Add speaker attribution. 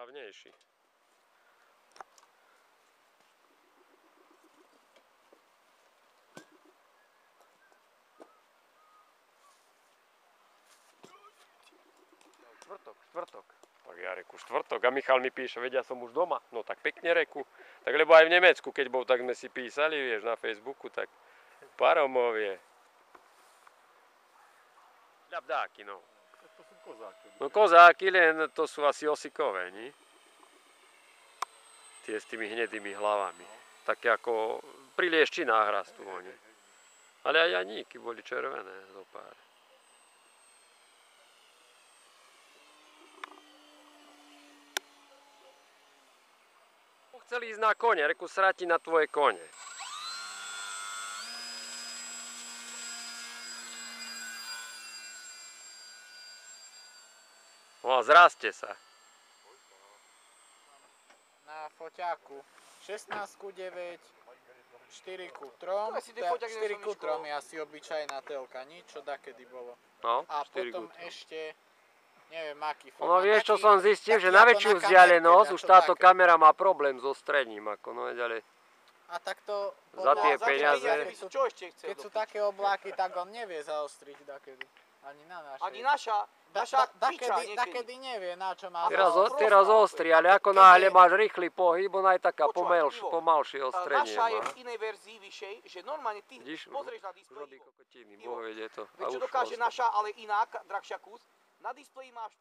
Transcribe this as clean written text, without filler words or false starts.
Speaker 1: hlavnejší. Štvrtok. Tak ja reku štvrtok a Michal mi píše, vedia som už doma. No tak pekne reku. Tak lebo aj v Nemecku, keď bol, tak sme si písali, vieš, na Facebooku, tak Paromovie. Ľabdáky, no.
Speaker 2: To sú kozáky.
Speaker 1: No kozáky, len to sú asi osikové, nie? Tie s tými hnedými hlavami. Také ako pri lieščinách rastú oni. Ale aj janíky boli červené zo pár. Chceli ísť na kone, reku srati na tvoje kone. No a zraste sa.
Speaker 3: Na foťáku 16:9, 4:3, 4:3 je asi obyčajná telka, nič čo dakedy bolo.
Speaker 1: No,
Speaker 3: A
Speaker 1: 4
Speaker 3: potom
Speaker 1: gutrov.
Speaker 3: ešte, neviem aký
Speaker 1: No
Speaker 3: formát.
Speaker 1: vieš, čo som zistil, že
Speaker 3: taký
Speaker 1: na
Speaker 3: ako
Speaker 1: väčšiu
Speaker 3: na
Speaker 1: vzdialenosť
Speaker 3: kamerke,
Speaker 1: už
Speaker 3: to
Speaker 1: táto
Speaker 3: také.
Speaker 1: kamera má problém so stredním, ako no ale
Speaker 3: A tak to
Speaker 1: Za tie
Speaker 3: podľa-
Speaker 1: peniaze.
Speaker 4: Čo ešte chcel?
Speaker 3: Keď sú také obláky, tak on nevie zaostriť dakedy. Ani na našej.
Speaker 4: Ani naša piča niekedy.
Speaker 3: Dakedy nevie, na čo má
Speaker 1: teraz,
Speaker 3: zaostriť.
Speaker 1: teraz ostri, ale ako náhle máš rýchly pohyb, ona je taká pomalšie ostrenie
Speaker 4: Naša je
Speaker 1: má.
Speaker 4: v inej verzii vyššej, že normálne ty
Speaker 1: Vidíš,
Speaker 4: pozrieš na displeji.
Speaker 1: robí kokotiny, Boh vedie to.
Speaker 4: Vieš čo
Speaker 1: už
Speaker 4: dokáže
Speaker 1: ostri.
Speaker 4: naša, ale iná, drahšia kus? Na displeji máš